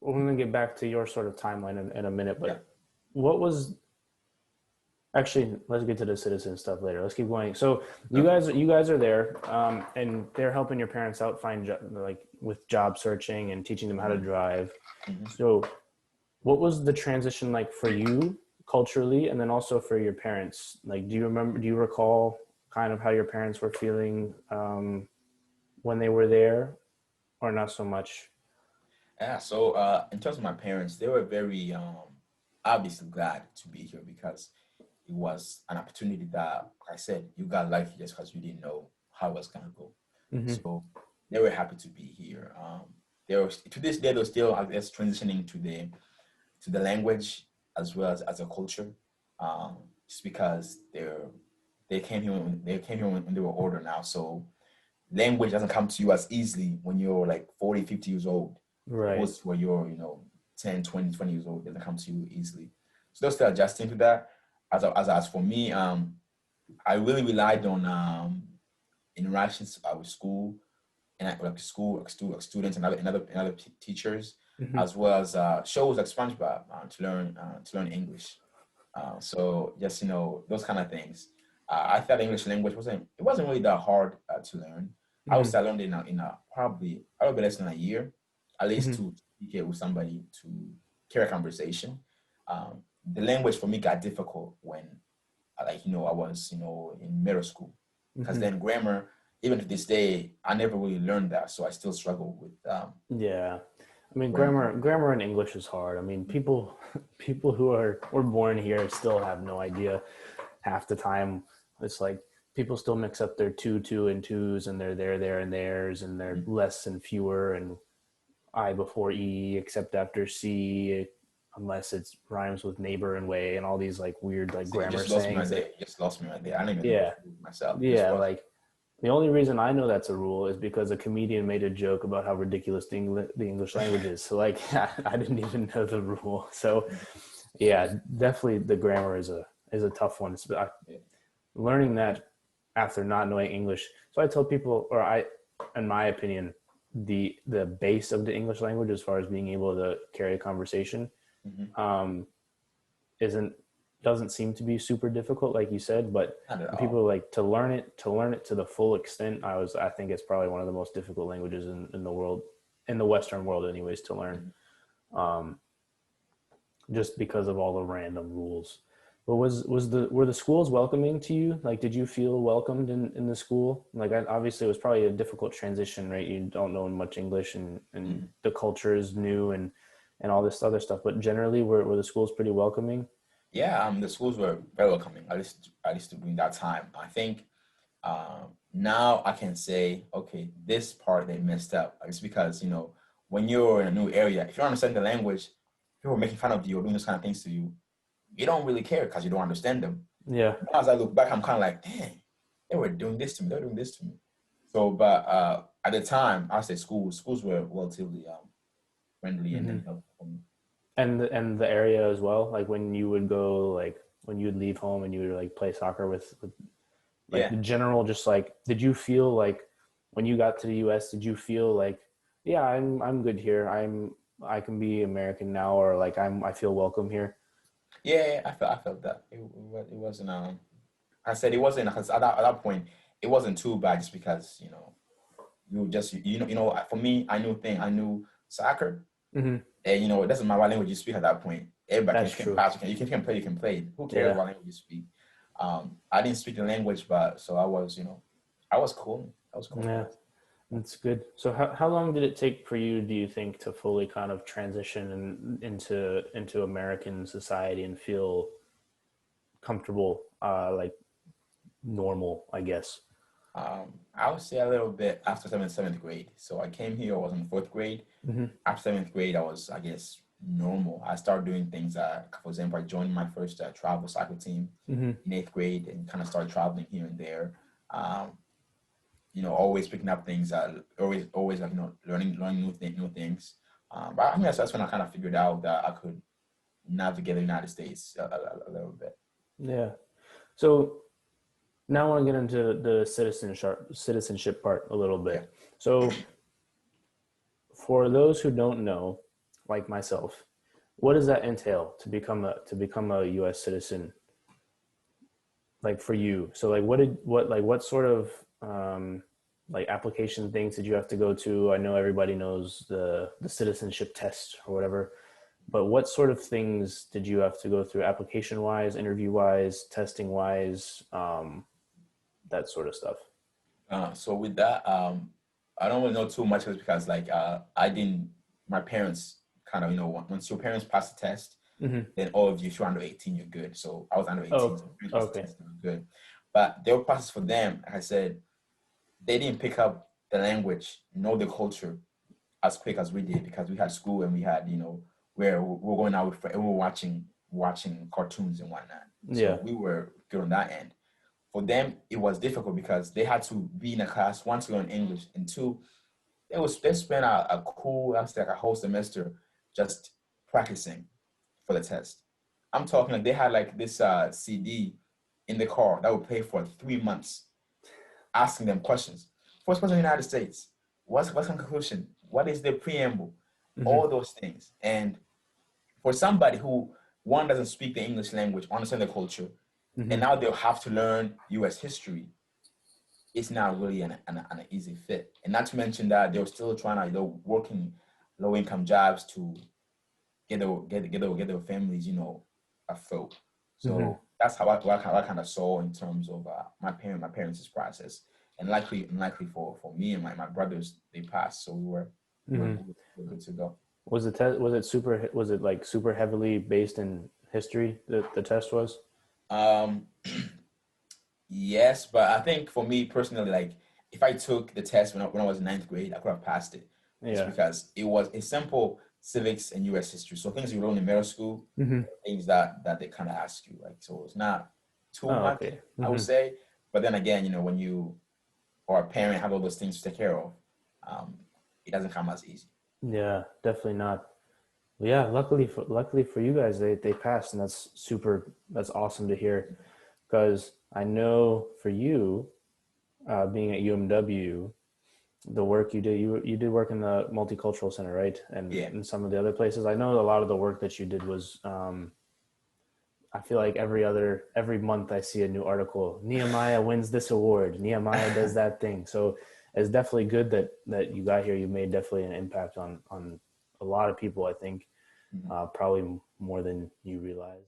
we're going to get back to your sort of timeline in a minute, Yeah. but what was actually, let's get to the citizen stuff later. Let's keep going. So Okay. you guys are there, and they're helping your parents out find like with job searching and teaching them how to Hmm. drive. Hmm. So what was the transition like for you culturally, and then also for your parents? Like, do you recall kind of how your parents were feeling when they were there, or not so much? Yeah. So in terms of my parents, they were very obviously glad to be here because it was an opportunity that, like I said, you got lucky just because you didn't know how it was gonna go. Mm-hmm. So they were happy to be here. They were to this day they're still, I guess, transitioning to the language as well as a culture. Just because they came here when they were older now. So language doesn't come to you as easily when you're like 40, 50 years old, Right. opposed to when you're, 10, 20, 20 years old. It doesn't come to you easily. So they're still adjusting to that. As for me, I really relied on interactions with school and like students and other teachers, Mm-hmm. as well as shows like SpongeBob to learn English. So just those kind of things. I thought English language wasn't really that hard to learn. I would Mm-hmm. say I learned it in probably a little bit less than a year, at least Mm-hmm. to speak it with somebody to carry a conversation. The language for me got difficult when I was in middle school, because Mm-hmm. then grammar, even to this day, I never really learned that, so I still struggle with Yeah. I mean, grammar. grammar in English is hard. I mean, people who were born here still have no idea half the time. It's like people still mix up their two and twos and their there and theirs and their Mhm. less and fewer and I before E except after C unless it rhymes with neighbor and way and all these like weird like So you grammar just lost me sayings right there. that You just lost me right there. I didn't even know yeah, those rules myself. You just yeah, lost. like the only reason I know that's a rule is because a comedian made a joke about how ridiculous the English language is. So like I didn't even know the rule. So yeah, definitely the grammar is a tough one. Yeah. Learning that after not knowing English. So I tell people, or in my opinion, the base of the English language, as far as being able to carry a conversation, Hmm. um, isn't doesn't seem to be super difficult, like you said. But Not at when all. people like to learn it to the full extent, I think it's probably one of the most difficult languages in the world, in the Western world, anyways, to learn. Mhm. Um, just because of all the random rules. But were the schools welcoming to you? Like, did you feel welcomed in the school? Like, obviously, it was probably a difficult transition, right? You don't know much English, and Mhm. the culture is new, and all this other stuff. But generally, were the schools pretty welcoming? Yeah, the schools were very welcoming, at least during that time. I think now I can say, okay, this part they messed up. It's because, when you're in a new area, if you don't understand the language, people are making fun of you or doing those kind of things to you, you don't really care because you don't understand them. Yeah, Now, as I look back, I'm kind of like, dang, they were doing this to me. They were doing this to me. So, but at the time, I say schools were relatively friendly and hmm helpful for me. and the area as well. Like when you would go, like when you would leave home and you would like play soccer with like Yeah, the general, just like, did you feel like when you got to the US, did you feel like, yeah, I'm good here, I can be American now, or like I feel welcome here? yeah, I felt that it wasn't. I said it wasn't, because at that point it wasn't too bad, just because you just for me, I knew soccer, Hmm. and it doesn't matter what language you speak at that point. Everybody can, That's if you can true. pass, you can play, you can play. Who cares Yeah. what language you speak? I didn't speak the language, but so I was cool. I was cool. Yeah, that's good. So how long did it take for you, do you think, to fully kind of transition into American society and feel comfortable, like normal, I guess? I would say a little bit after seventh grade. So I came here, I was in fourth grade. Hmm. After seventh grade, I was, I guess, normal. I started doing things. For example, I joined my first travel cycle team Hmm. in eighth grade and kind of started traveling here and there. Um, always picking up things. Always like learning new things. But I mean, that's when I kind of figured out that I could navigate the United States a little bit. Yeah. So now I want to get into the citizenship part a little Yeah. bit. So for those who don't know, like myself, what does that entail to become a U.S. citizen? Like for you, so like what sort of like application things did you have to go to? I know everybody knows the citizenship test or whatever, but what sort of things did you have to go through application wise, interview wise, testing wise, that sort of stuff? So with that, I don't really know too much because like I didn't. My parents kind of once your parents pass the test, Mm-hmm. then all of you, if you're under 18, you're good. So I was under 18, Oh, so my parents passed the okay. test, they were good. But their process for them, like I said, they didn't pick up the language, know the culture as quick as we did because we had school and we had where we're going out with and we're watching cartoons and whatnot. Yeah. So we were good on that end. For them, it was difficult because they had to be in a class, one, to learn English, and two, they spent a cool, I'm like a whole semester just practicing for the test. I'm talking like they had like this CD in the car that would play for 3 months, asking them questions. First question in the United States, what's the conclusion? What is the preamble? Mm-hmm. All those things. And for somebody who one doesn't speak the English language, understand the culture, and Mm-hmm. now they'll have to learn U.S. history, it's not really an easy fit. And not to mention that they're still trying to working low income jobs to get their families afloat. Mm-hmm. So that's how I kind of saw in terms of my parents' process, and likely for me and my brothers, they passed, so we were Mm-hmm. good, we were good to go. Was the test, was it like super heavily based in history, the test was? Um, yes, but I think for me personally, like if I took the test when I was in ninth grade, I could have passed it, just Yeah. because it was a simple civics and U.S. history. So things you learn in middle school, Mm-hmm. things that they kind of ask you, like so it's not too Oh, much, okay. I would Mm-hmm. say. But then again, when you or a parent have all those things to take care of, um, it doesn't come as easy. Yeah, definitely not. Well, yeah, luckily for you guys, they passed, and that's awesome to hear. Because I know for you, being at UMW, the work you did, you did work in the multicultural center, right? And Yeah. in some of the other places, I know a lot of the work that you did was, I feel like every month I see a new article. Nehemiah wins this award. Nehemiah does that thing. So it's definitely good that you got here. You made definitely an impact on a lot of people. I think Mhm. probably more than you realize.